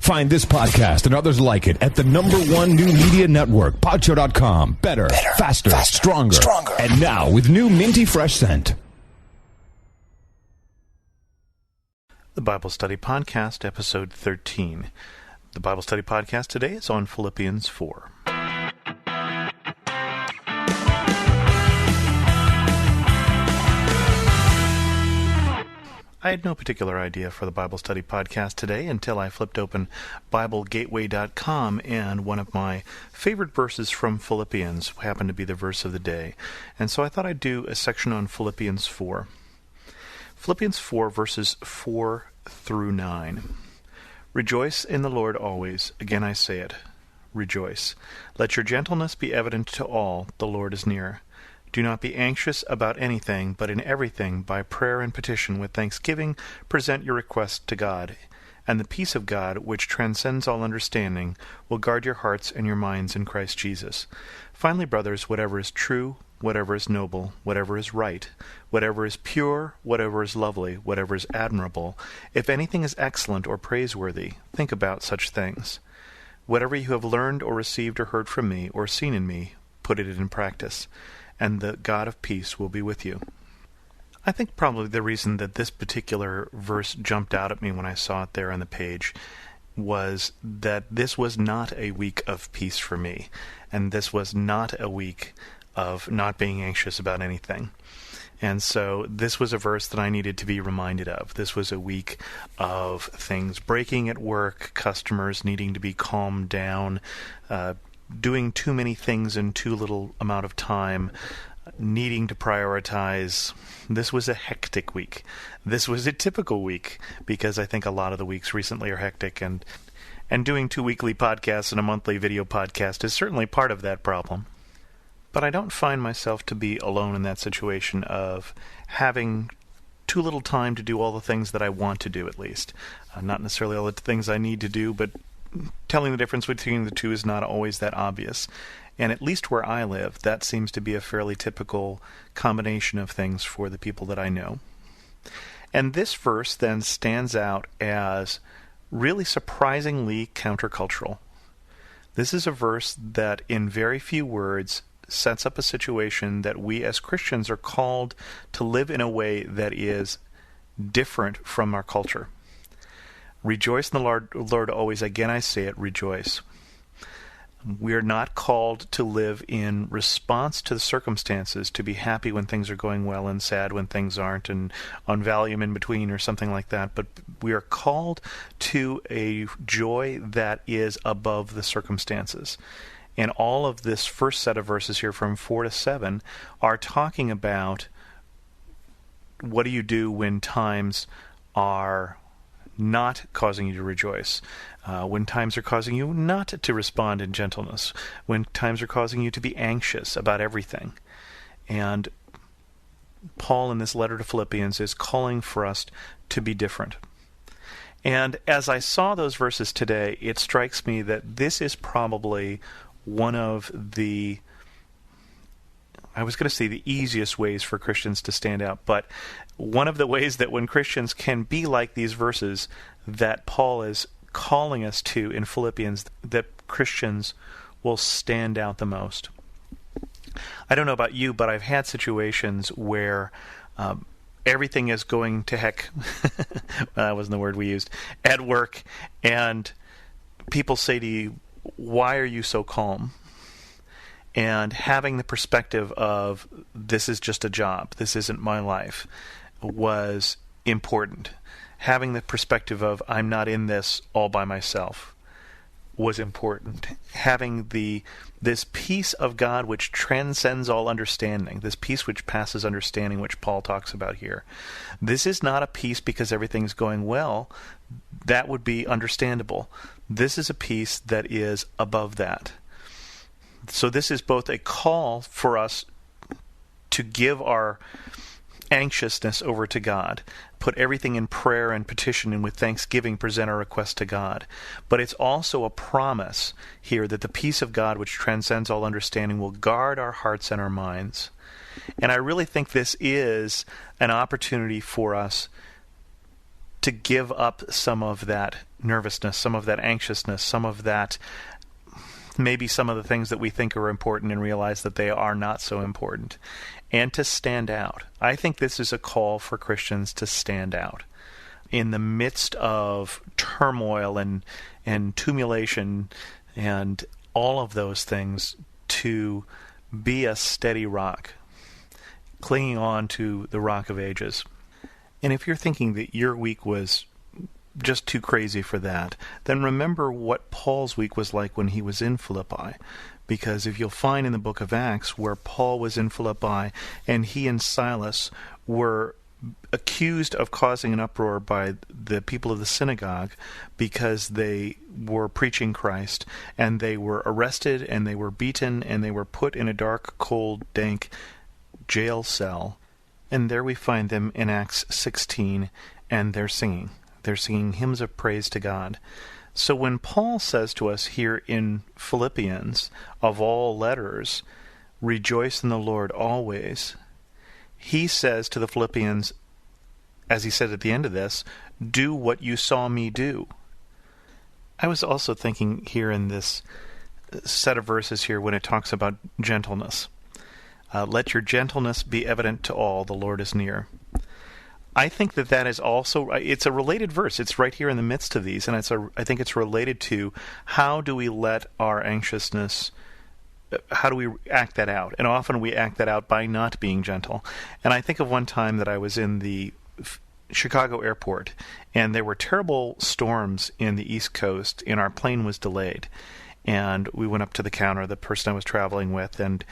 Find this podcast and others like it at the #1 new media network, Podshow.com. Better, faster, stronger. And now with new minty fresh scent. The Bible Study Podcast, Episode 13. The Bible Study Podcast today is on Philippians 4. I had no particular idea for the Bible Study Podcast today until I flipped open BibleGateway.com, and one of my favorite verses from Philippians happened to be the verse of the day. And so I thought I'd do a section on Philippians 4. Philippians 4, verses 4 through 9. Rejoice in the Lord always. Again I say it, rejoice. Let your gentleness be evident to all. The Lord is near. Do not be anxious about anything, but in everything, by prayer and petition, with thanksgiving, present your requests to God. And the peace of God, which transcends all understanding, will guard your hearts and your minds in Christ Jesus. Finally, brothers, whatever is true, whatever is noble, whatever is right, whatever is pure, whatever is lovely, whatever is admirable, if anything is excellent or praiseworthy, think about such things. Whatever you have learned or received or heard from me or seen in me, put it in practice, and the God of peace will be with you. I think probably the reason that this particular verse jumped out at me when I saw it there on the page was that this was not a week of peace for me, and this was not a week of not being anxious about anything. And so this was a verse that I needed to be reminded of. This was a week of things breaking at work, customers needing to be calmed down, doing too many things in too little amount of time, needing to prioritize. This was a hectic week. This was a typical week, because I think a lot of the weeks recently are hectic, and doing 2 weekly podcasts and a monthly video podcast is certainly part of that problem. But I don't find myself to be alone in that situation of having too little time to do all the things that I want to do, at least. Not necessarily all the things I need to do, but telling the difference between the two is not always that obvious. And at least where I live, that seems to be a fairly typical combination of things for the people that I know. And this verse then stands out as really surprisingly countercultural. This is a verse that in very few words sets up a situation that we as Christians are called to live in a way that is different from our culture. Rejoice in the Lord always. Again I say it, rejoice. We are not called to live in response to the circumstances, to be happy when things are going well and sad when things aren't, and on Valium in between or something like that. But we are called to a joy that is above the circumstances. And all of this first set of verses here from 4 to 7 are talking about what do you do when times are not causing you to rejoice, when times are causing you not to respond in gentleness, when times are causing you to be anxious about everything. And Paul in this letter to Philippians is calling for us to be different. And as I saw those verses today, it strikes me that this is probably one of the, I was going to say the easiest ways for Christians to stand out, but one of the ways that when Christians can be like these verses that Paul is calling us to in Philippians, that Christians will stand out the most. I don't know about you, but I've had situations where everything is going to heck, that wasn't the word we used, at work, and people say to you, why are you so calm? And having the perspective of, this is just a job, this isn't my life, was important. Having the perspective of, I'm not in this all by myself, was important. Having this peace of God which transcends all understanding, this peace which passes understanding, which Paul talks about here. This is not a peace because everything's going well. That would be understandable. This is a peace that is above that. So this is both a call for us to give our anxiousness over to God, put everything in prayer and petition, and with thanksgiving present our request to God. But it's also a promise here that the peace of God, which transcends all understanding, will guard our hearts and our minds. And I really think this is an opportunity for us to give up some of that nervousness, some of that anxiousness, some of that, maybe some of the things that we think are important and realize that they are not so important, and to stand out. I think this is a call for Christians to stand out in the midst of turmoil and tumulation and all of those things, to be a steady rock, clinging on to the Rock of Ages. And if you're thinking that your week was just too crazy for that, then remember what Paul's week was like when he was in Philippi. Because if you'll find in the book of Acts where Paul was in Philippi and he and Silas were accused of causing an uproar by the people of the synagogue because they were preaching Christ, and they were arrested and they were beaten and they were put in a dark, cold, dank jail cell. And there we find them in Acts 16, and they're singing. They're singing hymns of praise to God. So when Paul says to us here in Philippians, of all letters, rejoice in the Lord always, he says to the Philippians, as he said at the end of this, do what you saw me do. I was also thinking here in this set of verses here when it talks about gentleness. Let your gentleness be evident to all, the Lord is near. I think that is also, it's a related verse. It's right here in the midst of these, and I think it's related to how do we let our anxiousness, how do we act that out? And often we act that out by not being gentle. And I think of one time that I was in the Chicago airport, and there were terrible storms in the East Coast, and our plane was delayed. And we went up to the counter, the person I was traveling with, and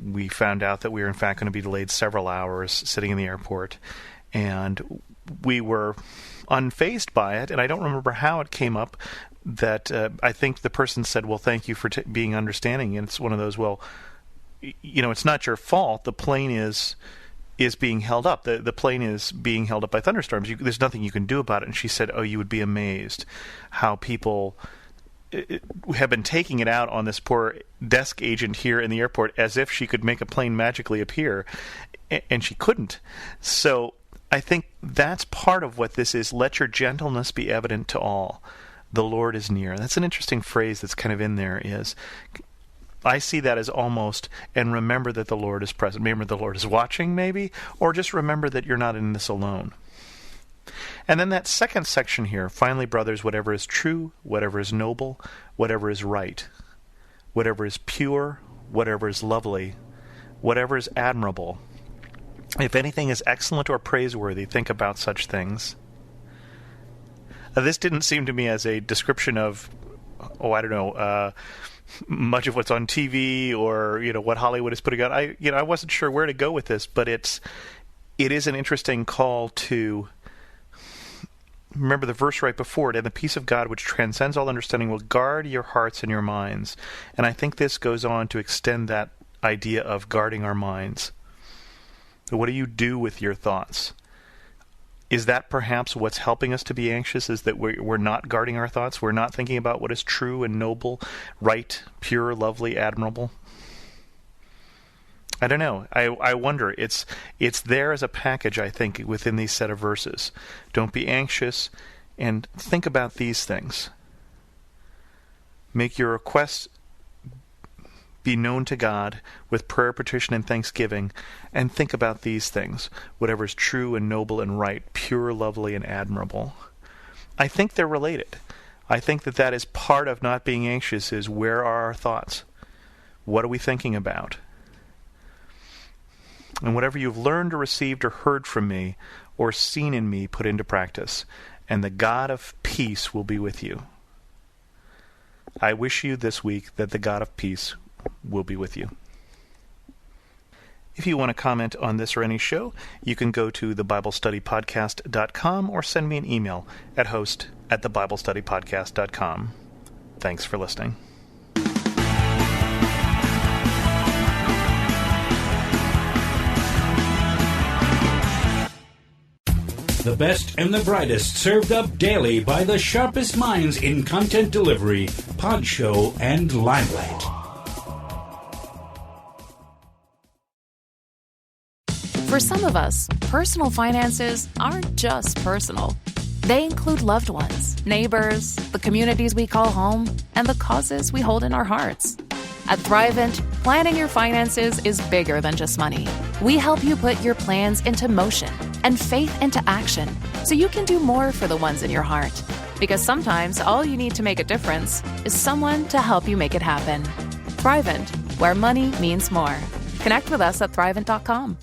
we found out that we were in fact going to be delayed several hours sitting in the airport. And we were unfazed by it, and I don't remember how it came up that I think the person said, well, thank you for being understanding. And it's one of those, well, it's not your fault. The plane is being held up. The plane is being held up by thunderstorms. There's nothing you can do about it. And she said, oh, you would be amazed how people have been taking it out on this poor desk agent here in the airport as if she could make a plane magically appear, and she couldn't. So I think that's part of what this is. Let your gentleness be evident to all. The Lord is near. That's an interesting phrase that's kind of in there. Is I see that as almost, and remember that the Lord is present. Remember the Lord is watching, maybe, or just remember that you're not in this alone. And then that second section here, finally, brothers, whatever is true, whatever is noble, whatever is right, whatever is pure, whatever is lovely, whatever is admirable, if anything is excellent or praiseworthy, think about such things. This didn't seem to me as a description of, much of what's on TV or, what Hollywood is putting out. I wasn't sure where to go with this, but it is an interesting call to remember the verse right before it, and the peace of God which transcends all understanding will guard your hearts and your minds. And I think this goes on to extend that idea of guarding our minds. What do you do with your thoughts? Is that perhaps what's helping us to be anxious, is that we're not guarding our thoughts? We're not thinking about what is true and noble, right, pure, lovely, admirable? I don't know. I wonder. It's there as a package, I think, within these set of verses. Don't be anxious, and think about these things. Make your requests be known to God with prayer, petition, and thanksgiving, and think about these things. Whatever is true and noble and right, pure, lovely, and admirable. I think they're related. I think that is part of not being anxious, is where are our thoughts? What are we thinking about? And whatever you've learned or received or heard from me or seen in me, put into practice, and the God of peace will be with you. I wish you this week that the God of peace will be with you. If you want to comment on this or any show, you can go to thebiblestudypodcast.com or send me an email at host@thebiblestudypodcast.com. Thanks for listening. The best and the brightest served up daily by the sharpest minds in content delivery, pod show, and limelight. For some of us, personal finances aren't just personal. They include loved ones, neighbors, the communities we call home, and the causes we hold in our hearts. At Thrivent, planning your finances is bigger than just money. We help you put your plans into motion and faith into action so you can do more for the ones in your heart. Because sometimes all you need to make a difference is someone to help you make it happen. Thrivent, where money means more. Connect with us at Thrivent.com.